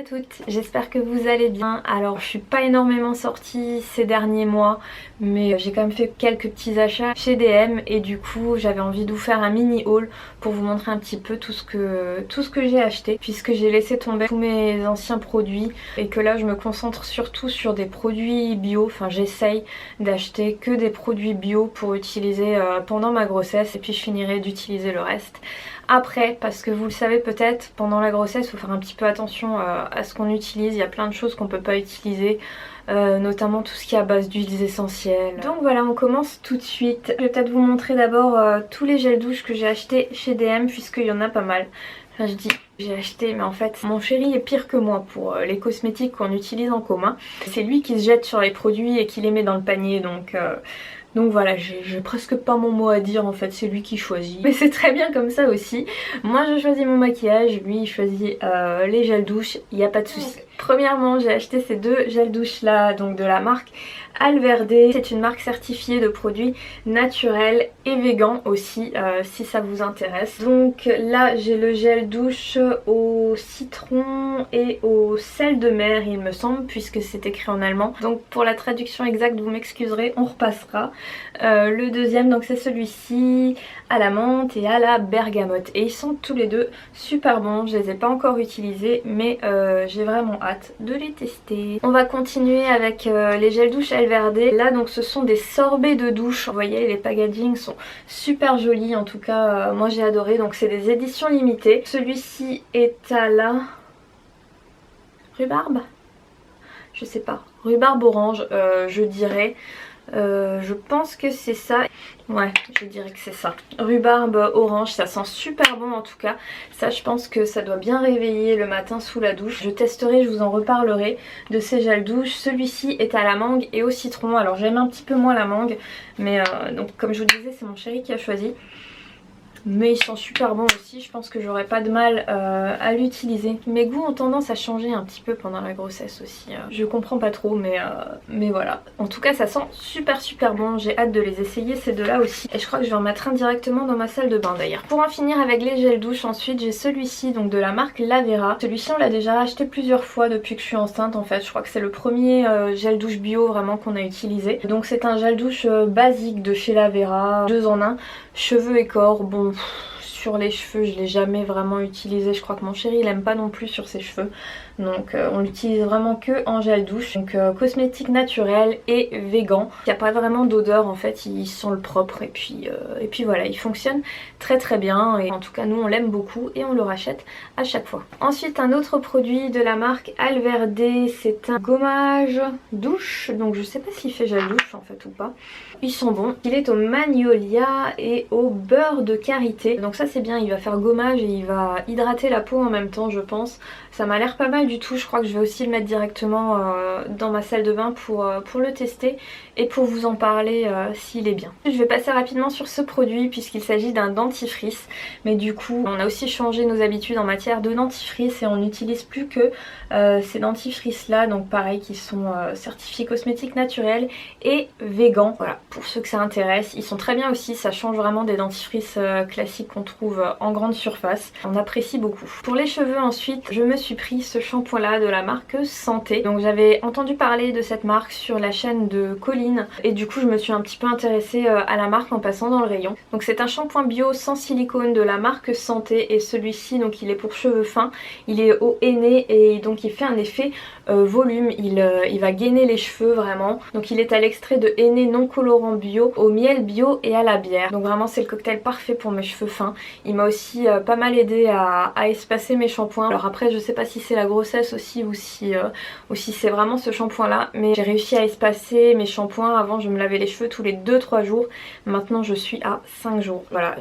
à toutes, j'espère que vous allez bien. Alors je suis pas énormément sortie ces derniers mois, mais j'ai quand même fait quelques petits achats chez DM et du coup j'avais envie de vous faire un mini haul pour vous montrer un petit peu tout ce que j'ai acheté, puisque j'ai laissé tomber tous mes anciens produits et que là je me concentre surtout sur des produits bio. Enfin j'essaye d'acheter que des produits bio pour utiliser pendant ma grossesse et puis je finirai d'utiliser le reste après, parce que vous le savez peut-être, pendant la grossesse il faut faire un petit peu attention à ce qu'on utilise. Il y a plein de choses qu'on peut pas utiliser, notamment tout ce qui est à base d'huiles essentielles. Donc voilà, on commence tout de suite. Je vais peut-être vous montrer d'abord tous les gels douche que j'ai achetés chez DM, puisqu'il y en a pas mal. Enfin je dis j'ai acheté, mais en fait mon chéri est pire que moi pour les cosmétiques qu'on utilise en commun. C'est lui qui se jette sur les produits et qui les met dans le panier, donc voilà, j'ai presque pas mon mot à dire en fait, c'est lui qui choisit. Mais c'est très bien comme ça aussi. Moi je choisis mon maquillage, lui il choisit les gels douche, il n'y a pas de souci. Premièrement j'ai acheté ces deux gels douche là, donc de la marque Alverde. C'est une marque certifiée de produits naturels et végan aussi, si ça vous intéresse. Donc là j'ai le gel douche au citron et au sel de mer il me semble, puisque c'est écrit en allemand. Donc pour la traduction exacte vous m'excuserez, on repassera. Le deuxième donc c'est celui-ci à la menthe et à la bergamote, et ils sont tous les deux super bons. Je les ai pas encore utilisés mais j'ai vraiment hâte de les tester. On va continuer avec les gels douche Alverde. Là donc ce sont des sorbets de douche. Vous voyez les packaging sont super jolis, en tout cas moi j'ai adoré. Donc c'est des éditions limitées. Celui-ci est à la rhubarbe, je sais pas, rhubarbe orange je dirais. Je pense que c'est ça. Ouais, je dirais que c'est ça. Rhubarbe orange, ça sent super bon en tout cas. Ça je pense que ça doit bien réveiller le matin sous la douche. Je testerai, je vous en reparlerai de ces gels douche. Celui-ci est à la mangue et au citron. Alors j'aime un petit peu moins la mangue, mais donc comme je vous disais c'est mon chéri qui a choisi. Mais ils sont super bons aussi, je pense que j'aurais pas de mal à l'utiliser. Mes goûts ont tendance à changer un petit peu pendant la grossesse aussi. Je comprends pas trop mais voilà. En tout cas ça sent super bon, j'ai hâte de les essayer ces deux là aussi. Et je crois que je vais en mettre un directement dans ma salle de bain d'ailleurs. Pour en finir avec les gels douche ensuite j'ai celui-ci donc de la marque Lavera. Celui-ci on l'a déjà acheté plusieurs fois depuis que je suis enceinte en fait. Je crois que c'est le premier gel douche bio vraiment qu'on a utilisé. Donc c'est un gel douche basique de chez Lavera, 2 en 1, cheveux et corps. Bon sur les cheveux je l'ai jamais vraiment utilisé, je crois que mon chéri il aime pas non plus sur ses cheveux, donc on l'utilise vraiment que en gel douche. Donc cosmétique naturel et vegan, il n'y a pas vraiment d'odeur en fait, ils sont le propre et puis voilà, il fonctionne très bien et en tout cas nous on l'aime beaucoup et on le rachète à chaque fois. Ensuite un autre produit de la marque Alverde, c'est un gommage douche, donc je sais pas s'il fait gel douche en fait ou pas. Ils sont bons, il est au magnolia et au beurre de karité, donc ça c'est bien, il va faire gommage et il va hydrater la peau en même temps je pense. Ça m'a l'air pas mal du tout, je crois que je vais aussi le mettre directement dans ma salle de bain pour le tester et pour vous en parler s'il est bien. Je vais passer rapidement sur ce produit puisqu'il s'agit d'un dentifrice, mais du coup on a aussi changé nos habitudes en matière de dentifrice et on n'utilise plus que ces dentifrices là, donc pareil qui sont certifiés cosmétiques naturels et vegan. Voilà, pour ceux que ça intéresse, ils sont très bien aussi, ça change vraiment des dentifrices classiques qu'on trouve en grande surface, on apprécie beaucoup. Pour les cheveux ensuite, je me suis pris ce shampoing là de la marque Santé. Donc j'avais entendu parler de cette marque sur la chaîne de Colline et du coup je me suis un petit peu intéressée à la marque en passant dans le rayon. Donc c'est un shampoing bio sans silicone de la marque Santé et celui-ci donc il est pour cheveux fins, il est au henné et donc il fait un effet volume, il va gainer les cheveux vraiment. Donc il est à l'extrait de henné non colorant bio, au miel bio et à la bière. Donc vraiment c'est le cocktail parfait pour mes cheveux fins. Il m'a aussi pas mal aidé à espacer mes shampoings. Alors après je sais pas si c'est la grossesse aussi ou si c'est vraiment ce shampoing là, mais j'ai réussi à espacer mes shampoings. Avant je me lavais les cheveux tous les 2-3 jours, maintenant je suis à 5 jours. Voilà,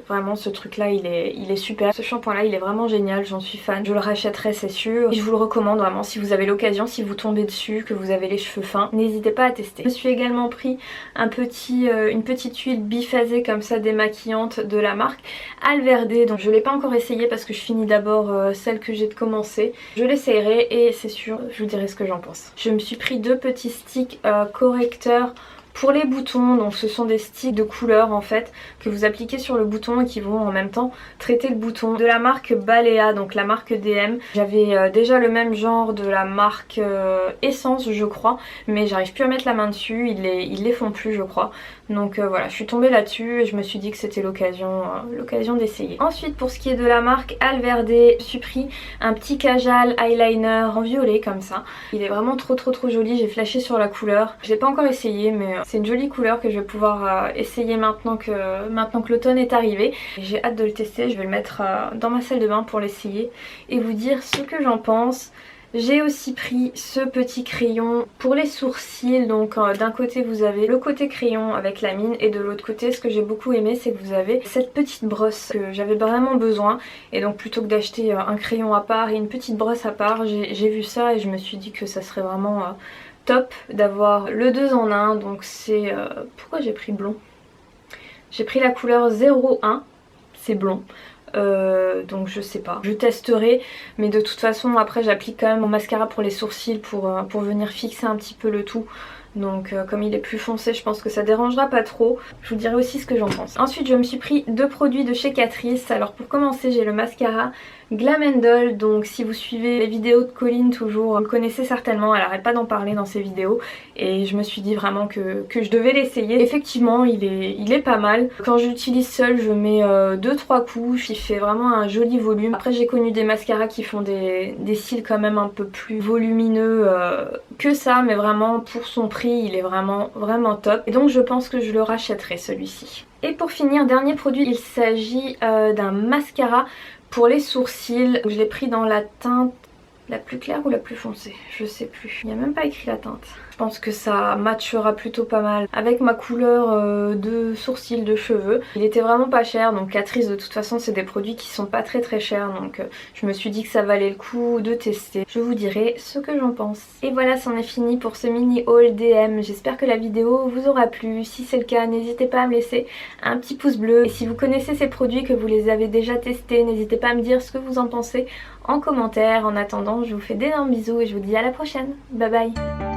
vraiment ce truc là il est super. Ce shampoing là il est vraiment génial, j'en suis fan, je le rachèterai c'est sûr et je vous le recommande vraiment si vous avez l'occasion, si vous tombez dessus, que vous avez les cheveux fins, n'hésitez pas à tester. Je me suis également pris une petite huile biphasée comme ça démaquillante de la marque Alverde, donc je l'ai pas encore essayé parce que je finis d'abord celle que j'ai de commencer. Je l'essayerai et c'est sûr je vous dirai ce que j'en pense. Je me suis pris 2 petits sticks correcteurs Pour les boutons, donc ce sont des sticks de couleur en fait que vous appliquez sur le bouton et qui vont en même temps traiter le bouton. De la marque Balea, donc la marque DM. J'avais déjà le même genre de la marque Essence je crois, mais j'arrive plus à mettre la main dessus, ils les font plus je crois. Donc voilà, je suis tombée là-dessus et je me suis dit que c'était l'occasion d'essayer. Ensuite pour ce qui est de la marque Alverde, je suis pris un petit Kajal eyeliner en violet comme ça. Il est vraiment trop joli, j'ai flashé sur la couleur. Je l'ai pas encore essayé mais c'est une jolie couleur que je vais pouvoir essayer maintenant que l'automne est arrivé. J'ai hâte de le tester, je vais le mettre dans ma salle de bain pour l'essayer et vous dire ce que j'en pense. J'ai aussi pris ce petit crayon pour les sourcils, donc d'un côté vous avez le côté crayon avec la mine et de l'autre côté ce que j'ai beaucoup aimé c'est que vous avez cette petite brosse que j'avais vraiment besoin et donc plutôt que d'acheter un crayon à part et une petite brosse à part, j'ai vu ça et je me suis dit que ça serait vraiment top d'avoir le 2 en 1. Donc c'est... pourquoi j'ai pris blond? J'ai pris la couleur 01, c'est blond. Donc je sais pas, je testerai mais de toute façon après j'applique quand même mon mascara pour les sourcils pour venir fixer un petit peu le tout. Donc comme il est plus foncé je pense que ça dérangera pas trop. Je vous dirai aussi ce que j'en pense. Ensuite je me suis pris 2 produits de chez Catrice. Alors pour commencer j'ai le mascara Glam & Doll, donc si vous suivez les vidéos de Colline toujours, vous le connaissez certainement, elle arrête pas d'en parler dans ses vidéos et je me suis dit vraiment que je devais l'essayer. Effectivement il est pas mal. Quand je l'utilise seule je mets 2-3 couches, il fait vraiment un joli volume. Après j'ai connu des mascaras qui font des cils quand même un peu plus volumineux que ça, mais vraiment pour son prix il est vraiment top et donc je pense que je le rachèterai celui-ci. Et pour finir, dernier produit, il s'agit d'un mascara pour les sourcils. Je l'ai pris dans la teinte la plus claire ou la plus foncée, je sais plus. Il n'y a même pas écrit la teinte. Je pense que ça matchera plutôt pas mal avec ma couleur de sourcils, de cheveux. Il était vraiment pas cher, donc Catrice de toute façon c'est des produits qui sont pas très chers, donc je me suis dit que ça valait le coup de tester. Je vous dirai ce que j'en pense. Et voilà, c'en est fini pour ce mini haul DM. J'espère que la vidéo vous aura plu. Si c'est le cas, n'hésitez pas à me laisser un petit pouce bleu. Et si vous connaissez ces produits, que vous les avez déjà testés, n'hésitez pas à me dire ce que vous en pensez en commentaire. En attendant, je vous fais d'énormes bisous et je vous dis à la prochaine. Bye bye.